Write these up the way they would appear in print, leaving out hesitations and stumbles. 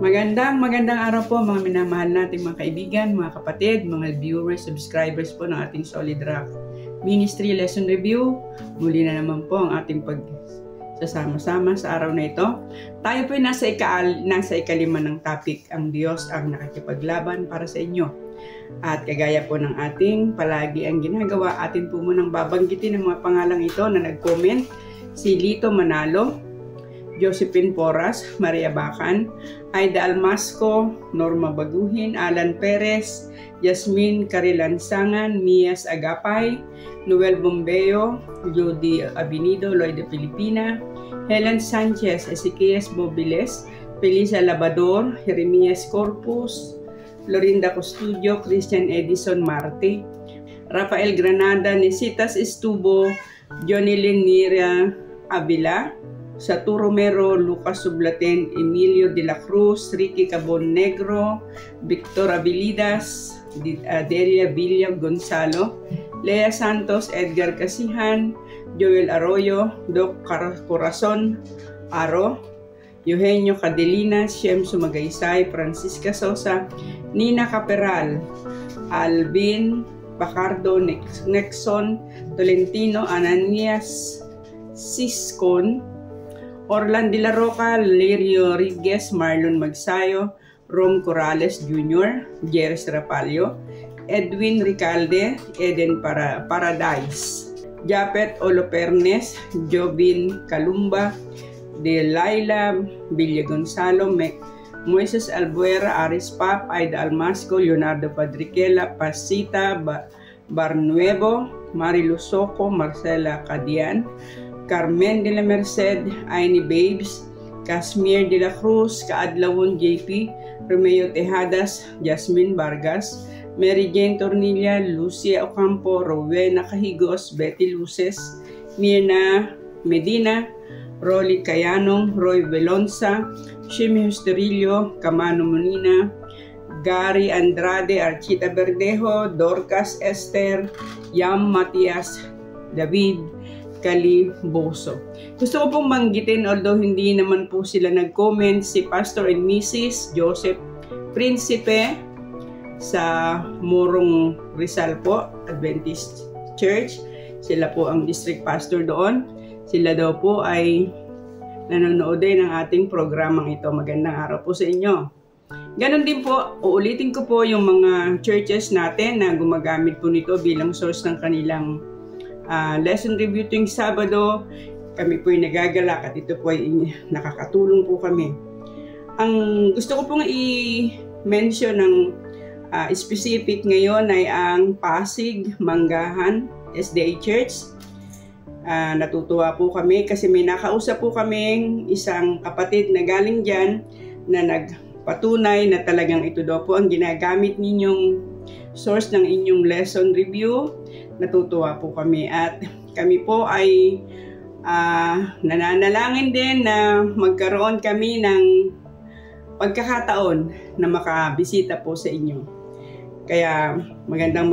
Magandang araw po mga minamahal nating mga kaibigan, mga kapatid, mga viewers, subscribers po ng ating Solid Rock Ministry Lesson Review. Muli na naman po ang ating pagsasama-sama sa araw na ito. Tayo po ay nasa ikalima ng topic, ang Diyos ang nakikipaglaban para sa inyo. At kagaya po ng ating palagi ang ginagawa, atin po munang babanggitin ang mga pangalang ito na nag-comment. Si Lito Manalo, Josephine Porras, Maria Bacan, Aida Almasco, Norma Baguhin, Alan Perez, Yasmin Carilansangan, Mias Agapay, Noel Bombeo, Judy Abinido, Lloyd de Filipina, Helen Sanchez, Ezequiel Bobiles, Felisa Labador, Jeremias Corpus, Florinda Custodio, Christian Edison Marte, Rafael Granada, Nisitas Estubo, Jonilyn Nira Avila, Sato Romero, Lucas Sublaten, Emilio de la Cruz, Ricky Cabon Negro, Victor Abilidas, Delia Villa Gonzalo, Lea Santos, Edgar Casihan, Joel Arroyo, Doc Corazon Aro, Eugenio Cadelina, Shem Sumagaysay, Francisca Sosa, Nina Caperal, Alvin Bacardo, Nexon Tolentino, Ananias Siscon, Orlan de la Roca, Lirio Riguez, Marlon Magsayo, Rom Corrales Jr., Jeres Rapalio, Edwin Ricalde, Eden Paradise, Japet Olopernes, Jobin Calumba, Delilah Villa Gonzalo, Moises Albuera, Aris Pap, Aida Almasco, Leonardo Padriquela, Pasita Barnuevo, Marilu Soco, Marcela Cadian, Carmen de la Merced, Aini Babes, Casmier de la Cruz, Kaadlawon JP, Romeo Tejadas, Jasmine Vargas, Mary Jane Tornilla, Lucia Ocampo, Rowena Cahigos, Betty Luces, Mirna Medina, Rolly Cayanong, Roy Velonza, Shimi Justerillo, Camano Monina, Gary Andrade, Archita Verdejo, Dorcas Esther, Yam Matias, David Caliboso. Gusto ko pong banggitin, although hindi naman po sila nag-comment, si Pastor and Mrs. Joseph Principe sa Morong Rizal po, Adventist Church. Sila po ang district pastor doon. Sila daw po ay nanonood din ng ating programang ito. Magandang araw po sa inyo. Ganon din po, uulitin ko po yung mga churches natin na gumagamit po nito bilang source ng kanilang lesson review tuwing Sabado. Kami po ay nagagalak at ito po ay nakakatulong po kami. Ang gusto ko pong i-mention ng specific ngayon ay ang Pasig Manggahan SDA Church. Natutuwa po kami kasi may nakausap po kaming isang kapatid na galing dyan na nagpatunay na talagang ito daw po ang ginagamit ninyong source ng inyong lesson review. Natutuwa po kami at kami po ay nananalangin din na magkaroon kami ng pagkakataon na makabisita po sa inyo. Kaya magandang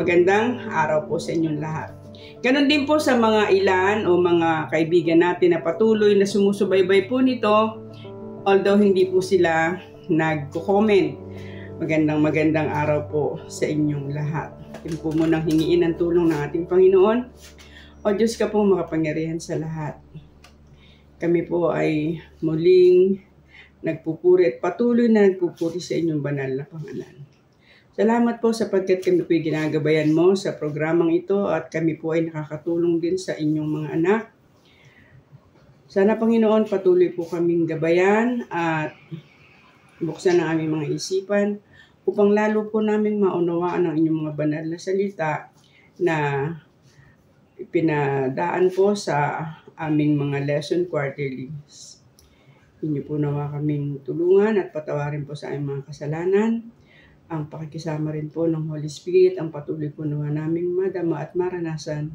araw po sa inyong lahat. Ganon din po sa mga ilan o mga kaibigan natin na patuloy na sumusubaybay po nito, although hindi po sila nagko-comment. Magandang araw po sa inyong lahat. Atin po munang hingiin ang tulong ng ating Panginoon. O Diyos ka po makapangyarihan sa lahat. Kami po ay muling nagpupuri at patuloy na nagpupuri sa inyong banal na pangalan. Salamat po sapagkat kami po ay ginagabayan mo sa programang ito at kami po ay nakakatulong din sa inyong mga anak. Sana Panginoon patuloy po kaming gabayan at buksan ang aming mga isipan upang lalo po namin maunawaan ang inyong mga banal na salita na ipinadaan po sa aming mga lesson quarterlies. Inyo po nawa kaming tulungan at patawarin po sa aming mga kasalanan. Ang pakikisama rin po ng Holy Spirit, ang patuloy po nawa naming madama at maranasan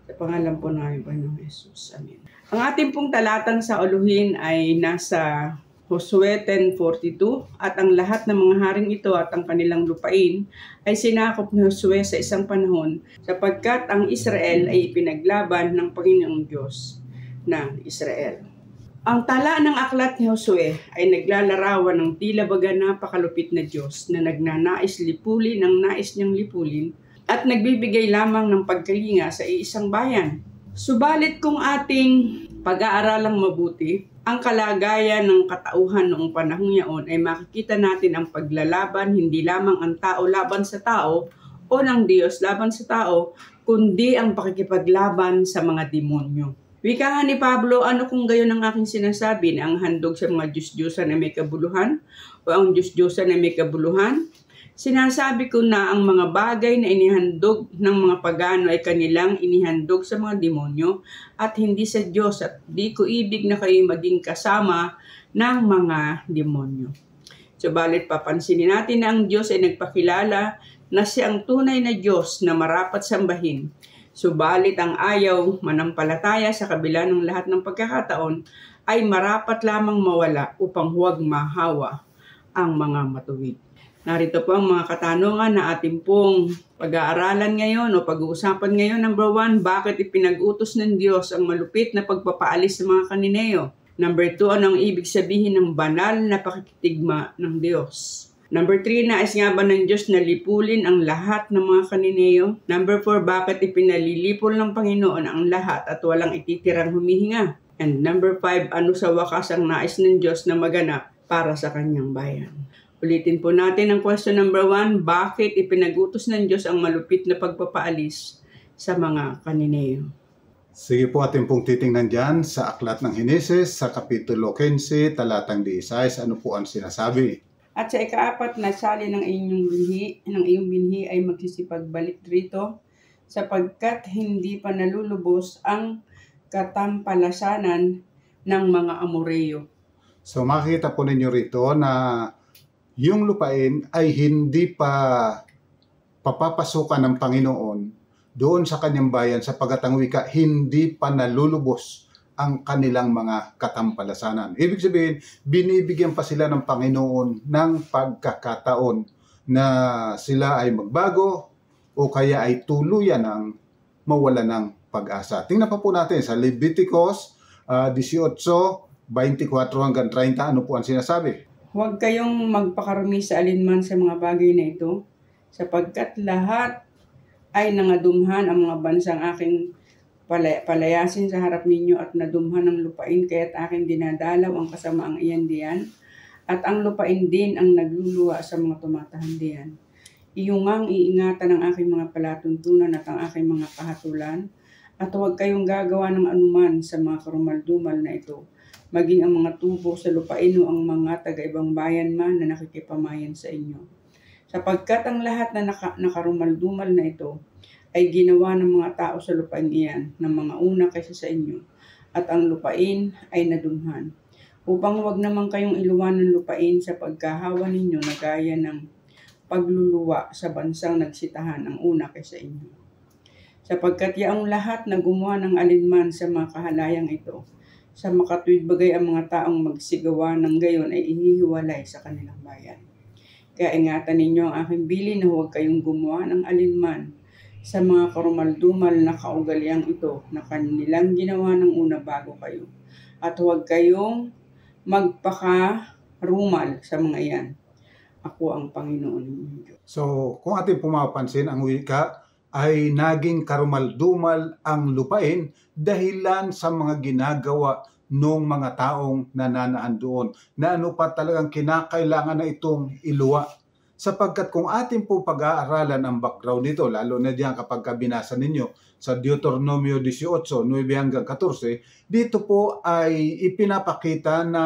sa pangalan po ng aming Panginoong Jesus. Amen. Ang ating pong talatang sa uluhin ay nasa Josue 10:42 at ang lahat ng mga haring ito at ang kanilang lupain ay sinakop ni Josue sa isang panahon sapagkat ang Israel ay ipinaglaban ng Panginoong Diyos ng Israel. Ang tala ng aklat ni Josue ay naglalarawan ng tila baga napakalupit na Diyos na nagnanais lipulin ang nais niyang lipulin at nagbibigay lamang ng pagkalinga sa iisang bayan. Subalit kung ating pag-aaralang mabuti, ang kalagayan ng katauhan noong panahong yaon ay makikita natin ang paglalaban hindi lamang ang tao laban sa tao o ng Diyos laban sa tao, kundi ang pakikipaglaban sa mga demonyo. Wika nga ni Pablo, ano kung gayon ang aking sinasabi na ang handog sa mga Diyos-Diyosan na may kabuluhan o ang Diyos-Diyosan na may kabuluhan? Sinasabi ko na ang mga bagay na inihandog ng mga pagano ay kanilang inihandog sa mga demonyo at hindi sa Diyos, at di ko ibig na kayo maging kasama ng mga demonyo. Subalit papansinin natin na ang Diyos ay nagpakilala na siya ang tunay na Diyos na marapat sambahin. Subalit ang ayaw manampalataya sa kabila ng lahat ng pagkakataon ay marapat lamang mawala upang huwag mahawa ang mga matuwid. Narito po ang mga katanungan na ating pong pag-aaralan ngayon o pag-uusapan ngayon. Number 1, bakit ipinag-utos ng Diyos ang malupit na pagpapaalis sa mga kanineo? Number 2, anong ibig sabihin ng banal na pakikitigma ng Diyos? Number 3, nais nga ba ng Diyos na lipulin ang lahat ng mga kanineo? Number 4, bakit ipinalilipol ng Panginoon ang lahat at walang ititirang humihinga? And number 5, ano sa wakas ang nais ng Diyos na maganap para sa kanyang bayan? Ulitin po natin ang question number 1, bakit ipinag-utos ng Diyos ang malupit na pagpapaalis sa mga kanineo? Sige po, atin pong titingnan dyan sa Aklat ng Henesis, sa Kapitulo 15, talatang 16, ano po ang sinasabi? At sa ikaapat na sali ng iyong binhi ay magsisipagbalik rito, sapagkat hindi pa nalulubos ang katampalasanan ng mga Amoreo. So makikita po ninyo rito na yung lupain ay hindi pa papapasukan ng Panginoon doon sa kanyang bayan sapagkat ang wika hindi pa nalulubos ang kanilang mga katampalasanan. Ibig sabihin, binibigyan pa sila ng Panginoon ng pagkakataon na sila ay magbago o kaya ay tuluyan ng mawala ng pag-asa. Tingnan pa po natin sa Leviticus 18:24 hanggang 30, ano po ang sinasabi? Huwag kayong magpakarumi sa alinman sa mga bagay na ito, sapagkat lahat ay nangadumhan ang mga bansang aking palayasin sa harap ninyo at nadumhan ng lupain, kaya't aking dinadalaw ang kasamaang iyan diyan, at ang lupain din ang nagluluwa sa mga tumatahan diyan. Iyungang iingatan ang aking mga palatuntunan at ang aking mga kahatulan, at huwag kayong gagawa ng anuman sa mga karumaldumal na ito, maging ang mga tubo sa lupain o ang mga taga-ibang bayan man na nakikipamayan sa inyo. Sapagkat ang lahat na nakarumaldumal na ito ay ginawa ng mga tao sa lupain iyan ng mga una kaysa sa inyo, at ang lupain ay nadumhan, upang huwag naman kayong iluwan ng lupain sa pagkahawa ninyo na gaya ng pagluluwa sa bansang nagsitahan ang una kaysa inyo. Sapagkat yaong lahat na gumawa ng alinman sa mga kahalayang ito, sa makatuwid bagay ang mga taong magsigawa ng gayon ay ihihiwalay sa kanilang bayan. Kaya ingatan ninyo ang aking bilin na huwag kayong gumawa ng alinman sa mga karumaldumal na kaugaliang ito na kanilang ginawa ng una bago kayo. At huwag kayong magpakarumal sa mga iyan. Ako ang Panginoon ninyong Diyos. So kung ating pumapansin, ang wika ay naging karumaldumal ang lupain dahilan sa mga ginagawa ng mga taong nananaan doon, na ano pa talagang kinakailangan na itong iluwa. Sapagkat kung ating po pag-aaralan ang background nito, lalo na diyan kapag binasa ninyo sa Deuteronomio 18, 9 hanggang 14, dito po ay ipinapakita na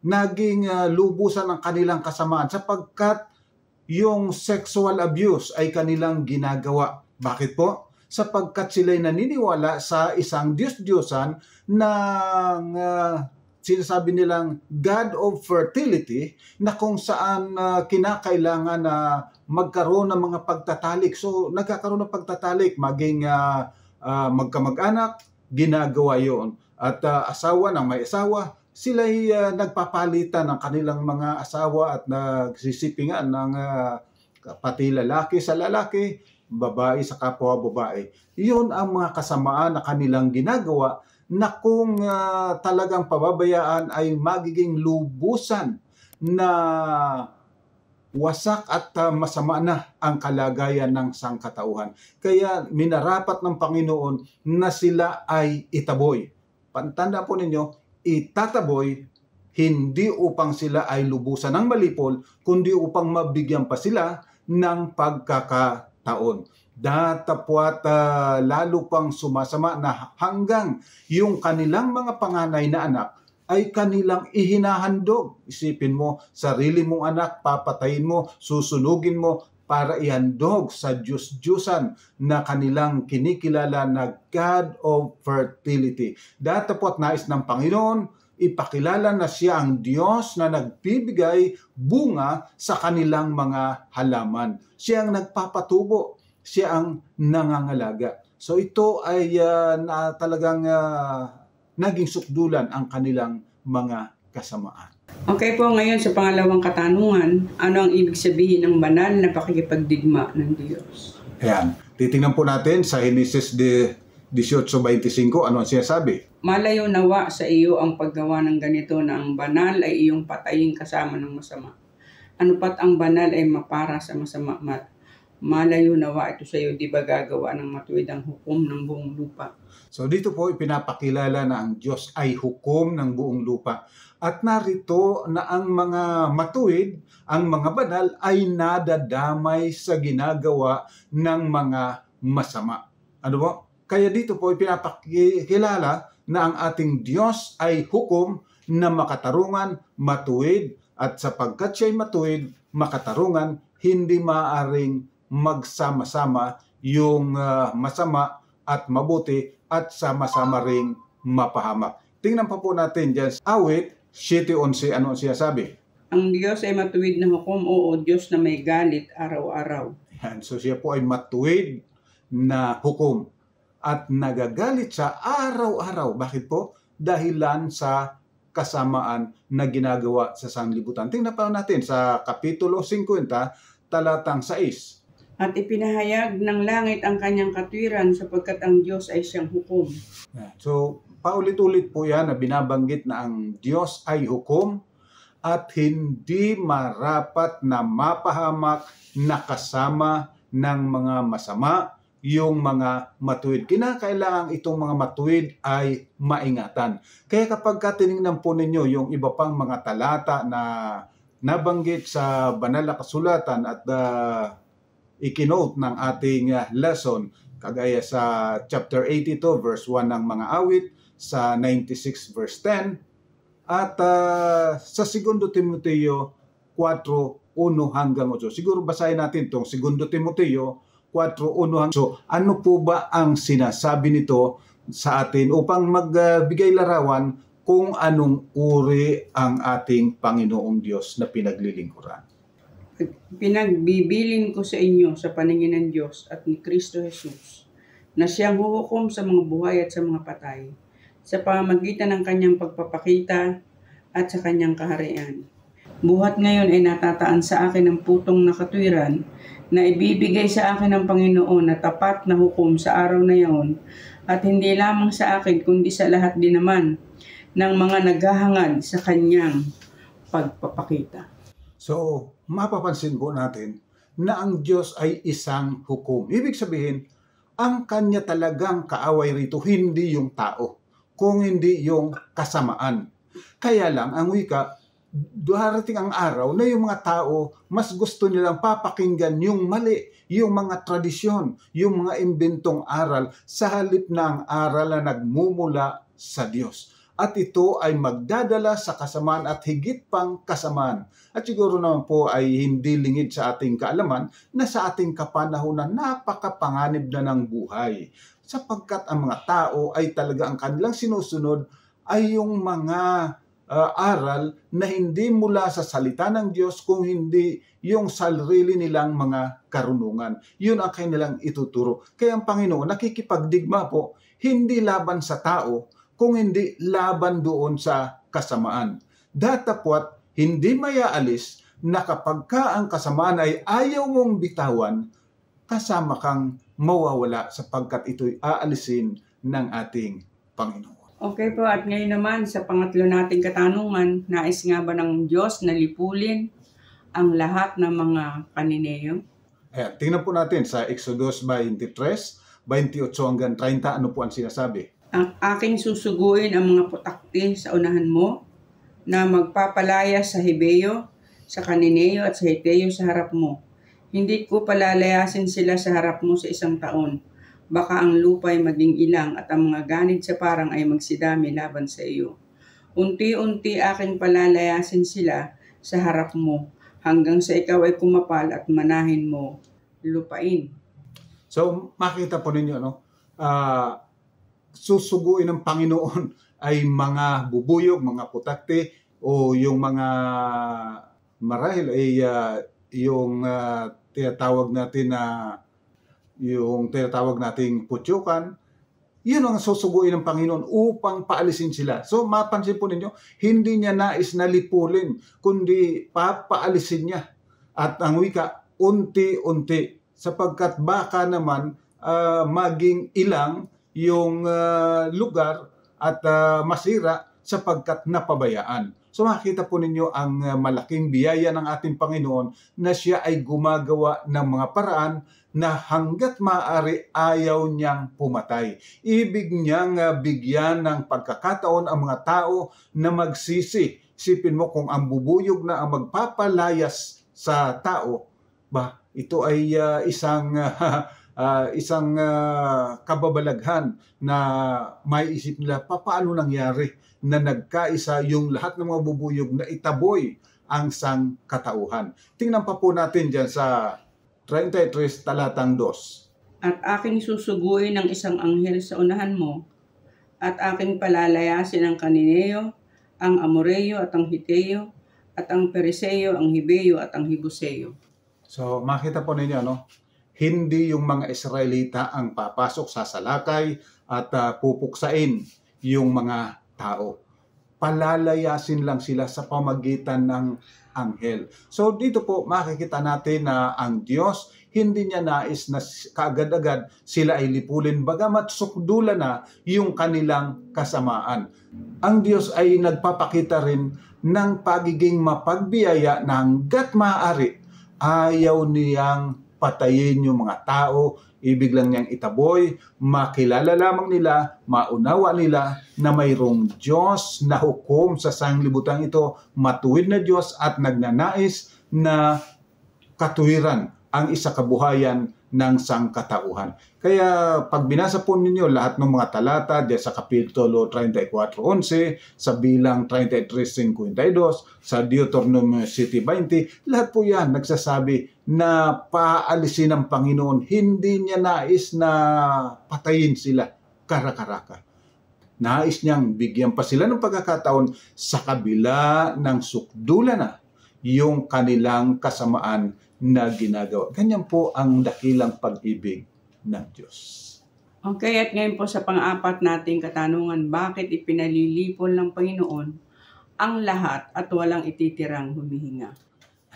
naging lubusan ng kanilang kasamaan sapagkat yung sexual abuse ay kanilang ginagawa. Bakit po? Sapagkat sila'y naniniwala sa isang Diyos-Diyosan na sinasabi nilang God of Fertility, na kung saan kinakailangan na magkaroon ng mga pagtatalik. So nagkakaroon ng pagtatalik, maging magkamag-anak, ginagawa yon. At asawa ng may asawa, sila'y nagpapalitan ng kanilang mga asawa at nagsisipingan ng pati lalaki sa lalaki, babae sa kapwa babae. Iyon ang mga kasamaan na kanilang ginagawa na kung talagang pababayaan ay magiging lubusan na wasak at masama na ang kalagayan ng sangkatauhan. Kaya minarapat ng Panginoon na sila ay itaboy. Pantanda po ninyo, itataboy hindi upang sila ay lubusan ng malipol, kundi upang mabigyan pa sila ng pagkakataon. Datapwat lalo pang sumasama na hanggang yung kanilang mga panganay na anak ay kanilang ihinahandog. Isipin mo, sarili mong anak, papatayin mo, susunugin mo para ihandog sa Diyos-Diyusan na kanilang kinikilala na God of fertility. Datapwat nais ng Panginoon, ipakilala na siya ang Diyos na nagbibigay bunga sa kanilang mga halaman. Siya ang nagpapatubo, siya ang nangangalaga. So ito ay talagang naging sukdulan ang kanilang mga kasamaan. Okay po, ngayon sa pangalawang katanungan, ano ang ibig sabihin ng banal na pakikipagdigma ng Diyos? Ayan, titingnan po natin sa Genesis 18:25, ano ang sinasabi? Malayo nawa sa iyo ang paggawa ng ganito na ang banal ay iyong patayin kasama ng masama. Ano pat ang banal ay mapara sa masama. Malayo nawa ito sa iyo, di ba gagawa ng matuwid ang hukom ng buong lupa? So dito po ipinapakilala na ang Diyos ay hukom ng buong lupa. At narito na ang mga matuwid, ang mga banal ay nadadamay sa ginagawa ng mga masama. Ano po? Kaya dito po ipinapakilala na ang ating Diyos ay hukom na makatarungan, matuwid, at sapagkat siya'y matuwid, makatarungan, hindi maaaring magsama-sama yung masama at mabuti at sama-sama ring mapahamak. Tingnan pa po natin dyan. Awit 7:11, ano siya sabi? Ang Diyos ay matuwid na hukom, oo, Diyos na may galit araw-araw. Yan. So siya po ay matuwid na hukom at nagagalit sa araw-araw. Bakit po? Dahilan sa kasamaan na ginagawa sa sanlibutan. Tingnan pa natin sa Kapitulo 50, talatang 6. At ipinahayag ng langit ang kanyang katwiran sapagkat ang Diyos ay siyang hukom. So, paulit-ulit po yan na binabanggit na ang Diyos ay hukom at hindi marapat na mapahamak na kasama ng mga masama yung mga matuwid. Kinakailangan itong mga matuwid ay maingatan. Kaya kapag tinignan po ninyo yung iba pang mga talata na nabanggit sa banal na kasulatan at ikinote ng ating lesson, kagaya sa chapter 82 verse 1 ng mga awit, sa 96 verse 10, at sa 2 Timoteo 4:1 hanggang 8. Siguro basahin natin itong 2 Timoteo 4:1. So, ano po ba ang sinasabi nito sa atin upang magbigay larawan kung anong uri ang ating Panginoong Diyos na pinaglilingkuran? Pinagbibilin ko sa inyo sa paningin ng Diyos at ni Kristo Jesus na siyang huhukom sa mga buhay at sa mga patay sa pamamagitan ng kanyang pagpapakita at sa kanyang kaharian. Buhat ngayon ay natataan sa akin ang putong na katwiran na ibibigay sa akin ng Panginoon na tapat na hukom sa araw na iyon at hindi lamang sa akin kundi sa lahat din naman ng mga naghahangad sa kanyang pagpapakita. So, mapapansin po natin na ang Diyos ay isang hukom. Ibig sabihin, ang kanya talagang kaaway rito, hindi yung tao, kung hindi yung kasamaan. Kaya lang, ang wika, darating ang araw na yung mga tao, mas gusto nilang papakinggan yung mali, yung mga tradisyon, yung mga imbentong aral, sa halip na ang aral na nagmumula sa Diyos. At ito ay magdadala sa kasamaan at higit pang kasamaan. At siguro naman po ay hindi lingid sa ating kaalaman na sa ating kapanahunan napakapanganib na ng buhay. Sapagkat ang mga tao ay talaga ang kanilang sinusunod ay yung mga aral na hindi mula sa salita ng Diyos kung hindi yung sarili nilang mga karunungan. Yun ang kanilang ituturo. Kaya ang Panginoon nakikipagdigma po, hindi laban sa tao, kung hindi laban doon sa kasamaan. Datapwat, hindi mayaalis na kapag ka ang kasamaan ay ayaw mong bitawan, kasama kang mawawala sapagkat ito'y aalisin ng ating Panginoon. Okay po, at ngayon naman sa pangatlo nating katanungan, nais nga ba ng Diyos na lipulin ang lahat ng mga kanineo? Ayan, tingnan po natin sa Exodus 23, 28 hanggang 30, ano po ang sinasabi? Ang aking susuguin ang mga putakti sa unahan mo na magpapalaya sa Hebeo, sa Kanineo at sa Hiteo sa harap mo. Hindi ko palalayasin sila sa harap mo sa 1 taon. Baka ang lupa ay maging ilang at ang mga ganid sa parang ay magsidami laban sa iyo. Unti-unti aking palalayasin sila sa harap mo hanggang sa ikaw ay kumapal at manahin mo lupain. So makita po ninyo, no? Susuguin ng Panginoon ay mga bubuyog, mga putakti, o yung mga marahil ay yung tinatawag natin na yung tinatawag nating putyukan. Yun ang susuguin ng Panginoon upang paalisin sila. So mapansin po ninyo, hindi niya nais na lipulin, kundi papaalisin niya. At ang wika, unti-unti, sapagkat baka naman maging ilang yung lugar at masira sapagkat napabayaan. So makita po ninyo ang malaking biyaya ng ating Panginoon na siya ay gumagawa ng mga paraan na hanggat maaari ayaw niyang pumatay. Ibig niyang bigyan ng pagkakataon ang mga tao na magsisi. Isipin mo kung ang bubuyog na ang magpapalayas sa tao, ba ito ay isang kababalaghan na may isip nila paano nangyari na nagkaisa yung lahat ng mga bubuyog na itaboy ang sangkatauhan. Tingnan pa po natin dyan sa 33 talatang 2. At aking susuguin ng isang anghel sa unahan mo, at aking palalayasin ang Kanineo, ang Amoreo at ang Hiteo, at ang Periseo, ang Hibeo at ang Hibuseo. So makita po ninyo, no? Hindi yung mga Israelita ang papasok sa salakay at pupuksain yung mga tao. Palalayasin lang sila sa pamagitan ng anghel. So dito po makikita natin na ang Diyos hindi niya nais na kaagad-agad sila ay lipulin bagamat sukdulan na yung kanilang kasamaan. Ang Diyos ay nagpapakita rin ng pagiging mapagbiyaya na hanggat maaari ayaw niyang patayin yung mga tao, ibig lang niyang itaboy, makilala lamang nila, maunawa nila na mayroong Diyos na hukom sa sanglibutan ito, matuwid na Diyos at nagnanais na katuwiran ang isakabuhayan ng sangkatauhan. Kaya pag binasa po ninyo lahat ng mga talata diyan sa Kapitulo 34:11, sa Bilang 33:52, sa Deuteronomio 7:20, lahat po yan nagsasabi na paalisin ng Panginoon. Hindi niya nais na patayin sila karakaraka. Nais niyang bigyan pa sila ng pagkakataon sa kabila ng sukdulan na yung kanilang kasamaan na ginagawa. Ganyan po ang dakilang pag-ibig ng Diyos. Okay, at ngayon po sa pang-apat nating katanungan, bakit ipinalilipol ng Panginoon ang lahat at walang ititirang humihinga?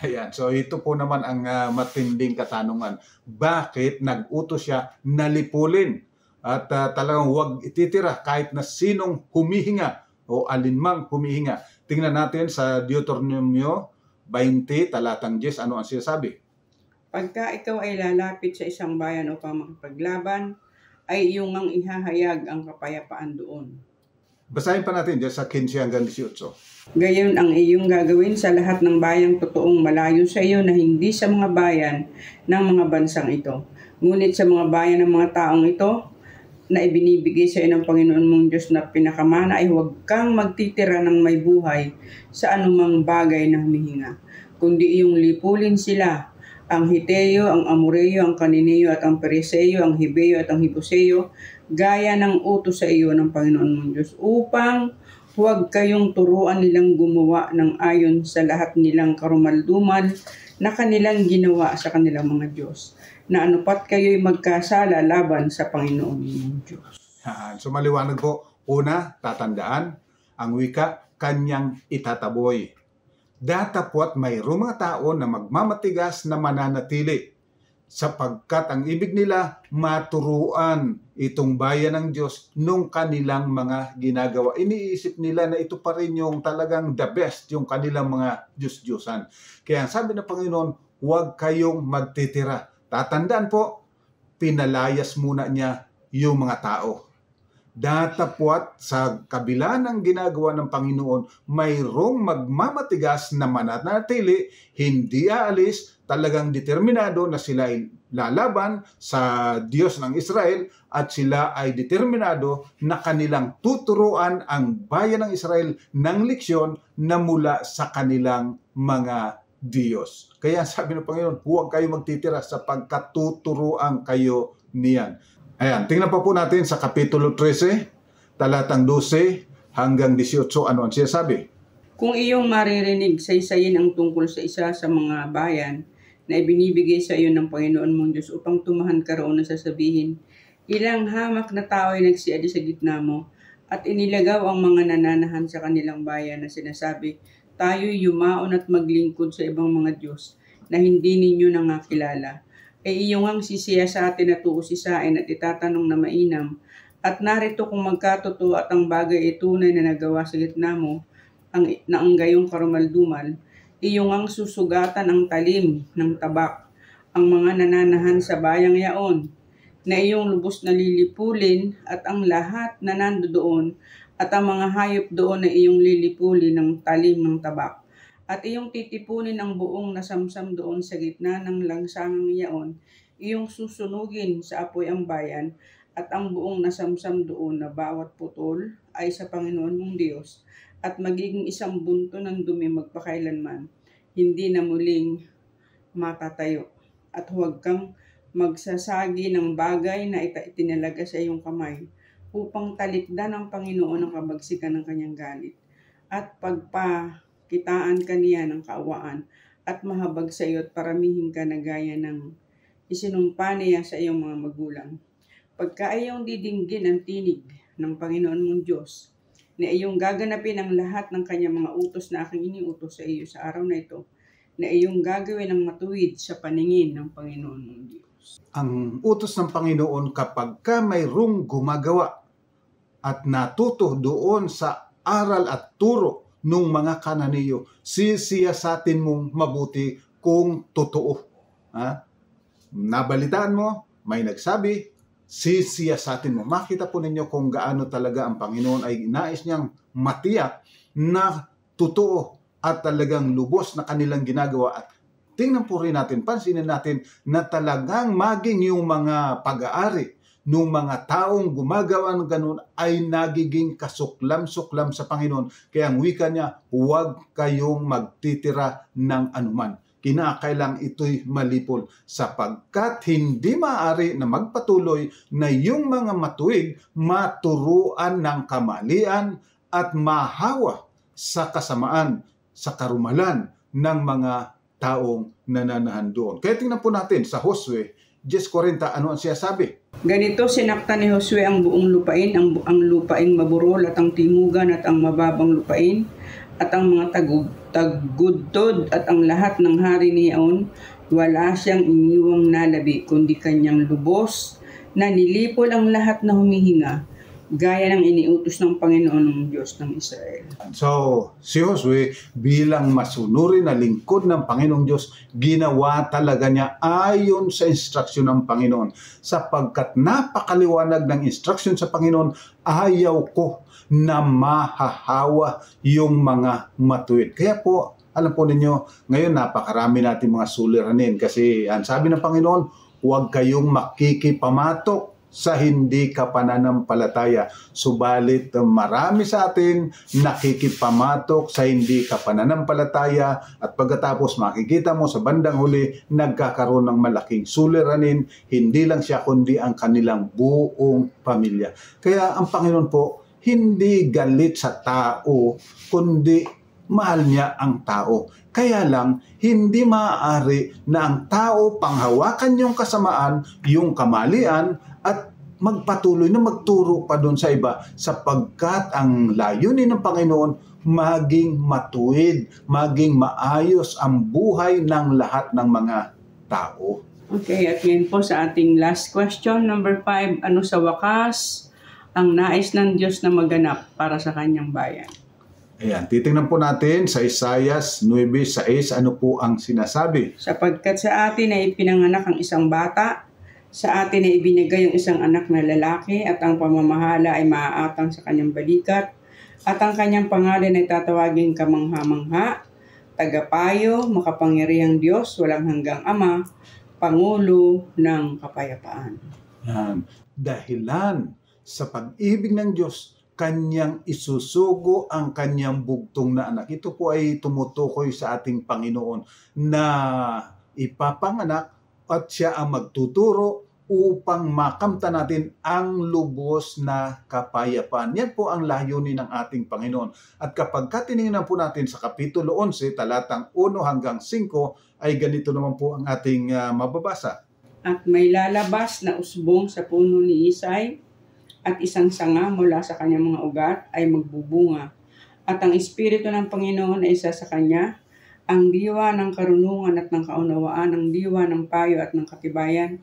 Ayan, so ito po naman ang matinding katanungan. Bakit nag-utos siya na lipulin? At talagang huwag ititira kahit na sinong humihinga o alinmang humihinga. Tingnan natin sa Deuteronomio 20, talatang 10, ano ang sinasabi? Pagka ikaw ay lalapit sa isang bayan upang makipaglaban, ay iyong ang ihahayag ang kapayapaan doon. Basahin pa natin dyan sa 15 hanggang 18. Gayon ang iyong gagawin sa lahat ng bayang totoong malayo sa iyo na hindi sa mga bayan ng mga bansang ito. Ngunit sa mga bayan ng mga taong ito na ibinibigay sa iyo ng Panginoon mong Diyos na pinakamana ay huwag kang magtitira ng may buhay sa anumang bagay na humihinga, kundi iyong lipulin sila, ang Hiteo, ang Amoreo, ang Kanineo at ang Periseo, ang Hibeo at ang Hibuseo, gaya ng utos sa iyo ng Panginoon mong Diyos, upang huwag kayong turuan nilang gumawa ng ayon sa lahat nilang karumaldumal na kanilang ginawa sa kanilang mga Diyos, na anupat kayo'y magkasala laban sa Panginoon mong Diyos. So maliwanag po, una, tatandaan, ang wika, kanyang itataboy. Datapwat mayroong mga tao na magmamatigas na mananatili sapagkat ang ibig nila maturuan itong bayan ng Diyos nung kanilang mga ginagawa. Iniisip nila na ito pa rin yung talagang the best, yung kanilang mga Diyos-Diyosan. Kaya sabi ng Panginoon, huwag kayong magtitira. Tatandaan po, pinalayas muna niya yung mga tao. Datapwat sa kabila ng ginagawa ng Panginoon, mayroong magmamatigas na mananatili, hindi aalis, talagang determinado na sila ay lalaban sa Diyos ng Israel at sila ay determinado na kanilang tuturuan ang bayan ng Israel ng leksyon na mula sa kanilang mga Diyos. Kaya sabi ng Panginoon, huwag kayo magtitira sapagkat tuturuan kayo niyan. Ayan, tingnan pa po natin sa Kapitulo 13, talatang 12 hanggang 18, ano ang sinasabi? Kung iyong maririnig, saysayin ang tungkol sa isa sa mga bayan na ibinibigay sa iyo ng Panginoon mong Diyos upang tumahan ka roon na sasabihin, ilang hamak na tao ay nagsiali sa gitna mo at inilagaw ang mga nananahan sa kanilang bayan na sinasabi, tayo'y yumaon at maglingkod sa ibang mga Diyos na hindi ninyo nangakilala. Ay iyong ang sisiya sa atin at uusisain at itatanong na mainam. At narito kung magkatotoo at ang bagay ay tunay na nagawa sa gitna mo, ang gayong karumaldumal, iyong ang susugatan ang talim ng tabak, ang mga nananahan sa bayang yaon, na iyong lubos na lilipulin at ang lahat na nandoon, at ang mga hayop doon na iyong lilipulin ng talim ng tabak. At iyong titipunin ang buong nasamsam doon sa gitna ng langsangang yaon, iyong susunugin sa apoy ang bayan, at ang buong nasamsam doon na bawat putol ay sa Panginoon mong Diyos, at magiging isang bunto ng dumi magpakailanman, hindi na muling matatayo. At huwag kang magsasagi ng bagay na itinalaga sa iyong kamay, upang talikdan ng Panginoon ang kabagsikan ng kanyang galit, at pagpakitaan ka niya ng kaawaan, at mahabag sa iyo at paramihin ka na gaya ng isinumpa niya sa iyong mga magulang. Pagka iyong didinggin ang tinig ng Panginoon mong Diyos, na iyong gaganapin ang lahat ng kanyang mga utos na aking iniutos sa iyo sa araw na ito, na iyong gagawin ang matuwid sa paningin ng Panginoon mong Diyos. Ang utos ng Panginoon kapag ka mayroong gumagawa at natuto doon sa aral at turo ng mga Kananeo, sisiyasatin mong mabuti kung totoo. Nabalitaan mo, may nagsabi, sisiyasatin mo. Makita po ninyo kung gaano talaga ang Panginoon ay nais niyang matiyak na totoo at talagang lubos na kanilang ginagawa. At tingnan po rin natin, pansinin natin na talagang maging yung mga pag-aari ng mga taong gumagawa ng ganun ay nagiging kasuklam-suklam sa Panginoon. Kaya ang wika niya, huwag kayong magtitira ng anuman. Kinakailang ito'y malipol sapagkat hindi maaari na magpatuloy na yung mga matuwid maturuan ng kamalian at mahawa sa kasamaan, sa karumalan ng mga taong nananahan doon. Kaya tingnan po natin sa Josue 10:40, ano ang siya sabi? Ganito sinakta ni Josue ang buong lupain, ang lupaing maburol at ang timugan at ang mababang lupain, at ang mga tagudtod at ang lahat ng hari niyaon. Wala siyang iniwang nalabi, kundi kanyang lubos na nilipol ang lahat na humihinga, gaya ng iniutos ng Panginoon ng Diyos ng Israel. So, si Josue bilang masunuri na lingkod ng Panginoong Diyos, ginawa talaga niya ayon sa instruksyon ng Panginoon. Sapagkat napakaliwanag ng instruksyon sa Panginoon, ayaw ko na mahahawa yung mga matuwid. Kaya po, alam po ninyo, ngayon napakarami natin mga suliranin kasi ang sabi ng Panginoon, huwag kayong makikipamatok sa hindi ka pananampalataya. Subalit marami sa atin nakikipamatok sa hindi ka pananampalataya at pagkatapos makikita mo sa bandang huli nagkakaroon ng malaking suliranin, hindi lang siya kundi ang kanilang buong pamilya. Kaya ang Panginoon po hindi galit sa tao kundi mahal niya ang tao. Kaya lang, hindi maaari na ang tao panghawakan yung kasamaan, yung kamalian, at magpatuloy na magturo pa doon sa iba sapagkat ang layunin ng Panginoon maging matuwid, maging maayos ang buhay ng lahat ng mga tao. Okay, at ngayon po sa ating last question, number 5, ano sa wakas ang nais ng Diyos na maganap para sa kanyang bayan? Ayan, titingnan po natin sa Isaiah 9:6, ano po ang sinasabi? Sapagkat sa atin ay pinanganak ang isang bata, sa atin ay ibinigay ang isang anak na lalaki, at ang pamamahala ay maaatang sa kanyang balikat, at ang kanyang pangalan ay tatawaging kamangha-mangha, tagapayo, makapangyarihang Diyos, walang hanggang Ama, Pangulo ng Kapayapaan. Yan. Dahilan sa pag-ibig ng Diyos, kanyang isusugo ang kanyang bugtong na anak. Ito po ay tumutukoy sa ating Panginoon na ipapanganak at siya ang magtuturo upang makamtan natin ang lubos na kapayapaan. Yan po ang layunin ng ating Panginoon. At kapag tinignan po natin sa Kapitulo 11, talatang 1 hanggang 5, ay ganito naman po ang ating mababasa. At may lalabas na usbong sa puno ni Isay, at isang sanga mula sa kanyang mga ugat ay magbubunga. At ang Espiritu ng Panginoon ay isa sa kanya, ang diwa ng karunungan at ng kaunawaan, ang diwa ng payo at ng katibayan,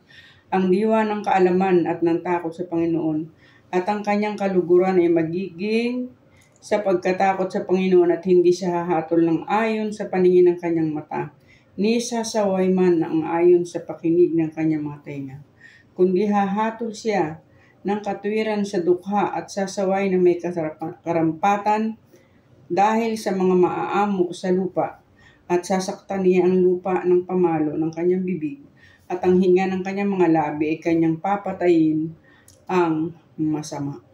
ang diwa ng kaalaman at ng takot sa Panginoon. At ang kanyang kaluguran ay magiging sa pagkatakot sa Panginoon, at hindi siya hahatol ng ayon sa paningin ng kanyang mata, ni sasaway man ang ayon sa pakinig ng kanyang mga tenga. Kundi hahatol siya ng katwiran sa dukha at sasaway na may karampatan dahil sa mga maaamo sa lupa, at sasaktan niya ang lupa ng pamalo ng kanyang bibig, at ang hinga ng kanyang mga labi ay kanyang papatayin ang masama.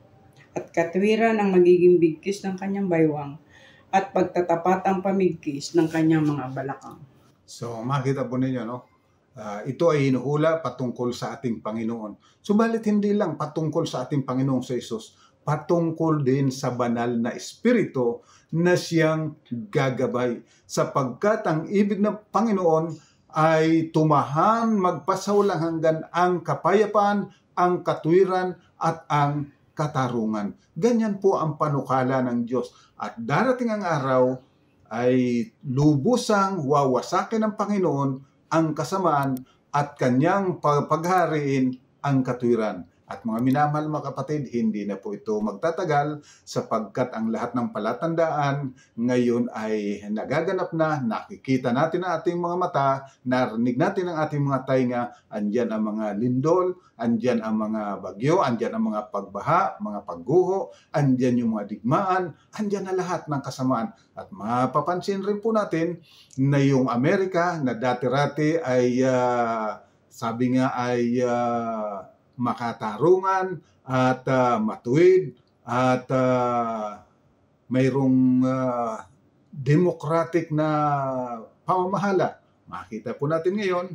At katwiran ang magiging bigkis ng kanyang baywang, at pagtatapat ang pamigkis ng kanyang mga balakang. So makita po ninyo, no? Ito ay hinuhula patungkol sa ating Panginoon. Subalit hindi lang patungkol sa ating Panginoong sa Isus, patungkol din sa banal na Espiritu na siyang gagabay. Sapagkat ang ibig ng Panginoon ay tumahan magpasawalang hanggan ang kapayapaan, ang katwiran at ang katarungan. Ganyan po ang panukala ng Diyos. At darating ang araw ay lubusang wawasakin ng Panginoon ang kasamaan at kanyang paghariin ang katwiran. At mga minamahal mga kapatid, hindi na po ito magtatagal sapagkat ang lahat ng palatandaan ngayon ay nagaganap na, nakikita natin ang ating mga mata, narinig natin ang ating mga tainga, andyan ang mga lindol, andyan ang mga bagyo, andyan ang mga pagbaha, mga pagguho, andyan yung mga digmaan, andyan na lahat ng kasamaan. At mapapansin rin po natin na yung Amerika na dati-rati ay sabi nga ay makatarungan at matuwid at mayroong democratic na pamamahala. Makita po natin ngayon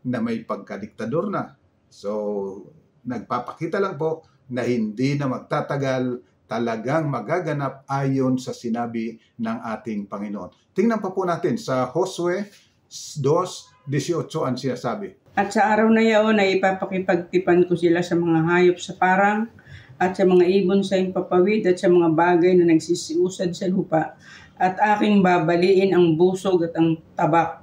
na may pagkadiktador na. So, nagpapakita lang po na hindi na magtatagal, talagang magaganap ayon sa sinabi ng ating Panginoon. Tingnan pa po natin sa Josue 2:18 ang sinasabi. At sa araw na iyon ay ipapakipagtipan ko sila sa mga hayop sa parang, at sa mga ibon sa impapawid, at sa mga bagay na nagsisiusad sa lupa, at aking babaliin ang busog at ang tabak,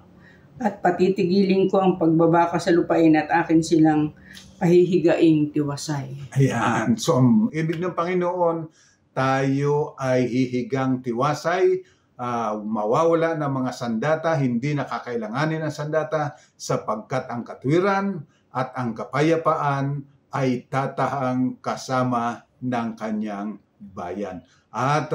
at patitigilin ko ang pagbabaka sa lupain, at akin silang pahihigaing tiwasay. Ayan. So, ang ibig ng Panginoon, tayo ay hihigang tiwasay, mawawala ng mga sandata, hindi nakakailanganin ng sandata sapagkat ang katwiran at ang kapayapaan ay tatahang kasama ng kanyang bayan. At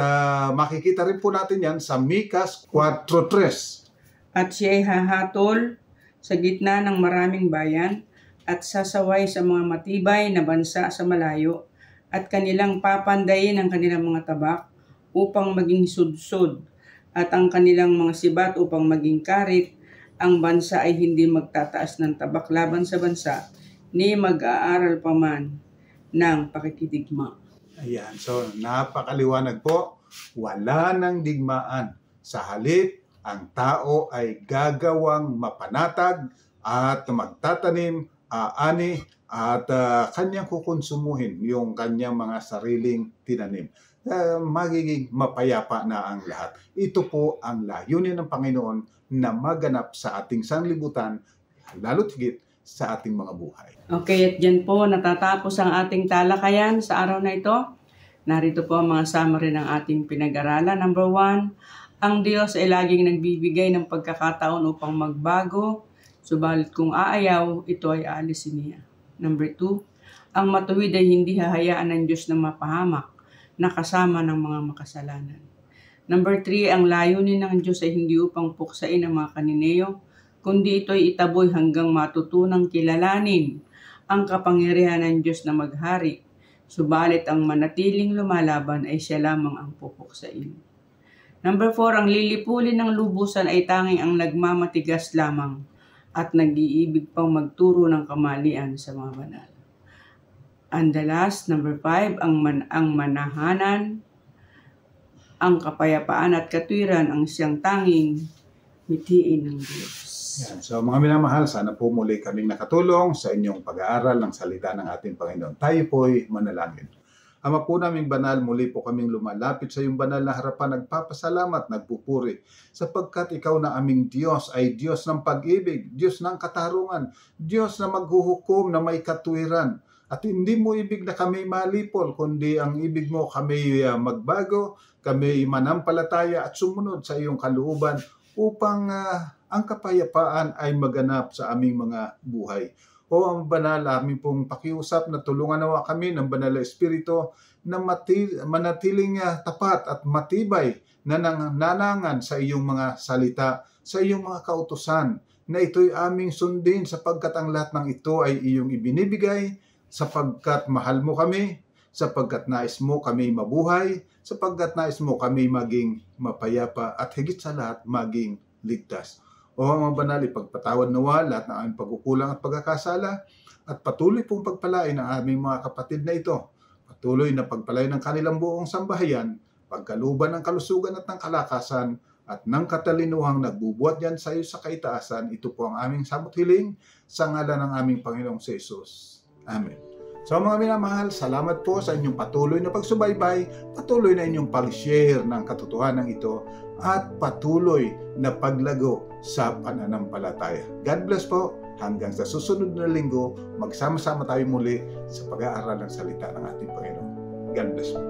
makikita rin po natin yan sa Mikas 4:3. At siya ay hahatol sa gitna ng maraming bayan, at sasaway sa mga matibay na bansa sa malayo, at kanilang papandayin ang kanilang mga tabak upang maging sudsod, at ang kanilang mga sibat upang maging karit. Ang bansa ay hindi magtataas ng tabak laban sa bansa, ni mag-aaral pa man ng pakikidigma. Ayan, so napakaliwanag po, wala ng digmaan. Sa halip, ang tao ay gagawang mapanatag at magtatanim, aani, at kanyang kukonsumuhin yung kanyang mga sariling tinanim. Magiging mapayapa na ang lahat. Ito po ang layunin ng Panginoon na maganap sa ating sanlibutan, lalo't higit sa ating mga buhay. Okay, at dyan po natatapos ang ating talakayan sa araw na ito. Narito po ang mga summary ng ating pinag-aralan. Number 1, ang Diyos ay laging nagbibigay ng pagkakataon upang magbago, subalit kung aayaw, ito ay aalisin niya. Number 2, ang matuwid ay hindi hahayaan ng Diyos na mapahamak na kasama ng mga makasalanan. Number 3, ang layunin ng Diyos ay hindi upang puksain ang mga kanineyo, kundi ito ay itaboy hanggang matutunang kilalanin ang kapangyarihan ng Diyos na maghari. Subalit ang manatiling lumalaban ay siya lamang ang pupuksain. Number 4, ang lilipulin ng lubusan ay tanging ang nagmamatigas lamang at nag-iibig pang magturo ng kamalian sa mga banal. And the last, number 5, ang manahanan, ang kapayapaan at katwiran ang siyang tanging mithiin ng Diyos. Yan. So mga minamahal, sana po muli kaming nakatulong sa inyong pag-aaral ng salita ng ating Panginoon. Tayo po'y manalangin. Ama po naming banal, muli po kaming lumalapit sa iyong banal na harapan, nagpapasalamat, nagpupuri, sapagkat ikaw na aming Diyos ay Diyos ng pag-ibig, Diyos ng katarungan, Diyos na maghuhukom na may katwiran. At hindi mo ibig na kami malipol, kundi ang ibig mo kami magbago, kami manampalataya at sumunod sa iyong kalooban upang ang kapayapaan ay maganap sa aming mga buhay. O ang banal, aming pong pakiusap na tulungan nawa kami ng banal na Espiritu na manatiling tapat at matibay na nanangan sa iyong mga salita, sa iyong mga kautusan, na ito'y aming sundin sapagkat ang lahat ng ito ay iyong ibinibigay, sapagkat mahal mo kami, sapagkat nais mo kami mabuhay, sapagkat nais mo kami maging mapayapa at higit sa lahat maging ligtas. O mga banal, ipagpatawad nawa lahat ng aming pagkukulang at pagkakasala at patuloy pong pagpalain ang aming mga kapatid na ito. Patuloy na pagpalain ng kanilang buong sambahayan, pagkaluban ng kalusugan at ng kalakasan at ng katalinuhang nagbubuhat yan sa iyo sa kaitaasan. Ito po ang aming sabot hiling sa ngalan ng aming Panginoong Jesus. Amen. So mga minamahal, salamat po sa inyong patuloy na pagsubaybay, patuloy na inyong pag-share ng katotohanan ito, at patuloy na paglago sa pananampalataya. God bless po. Hanggang sa susunod na linggo, magsama-sama tayo muli sa pag-aaral ng salita ng ating Panginoon. God bless po.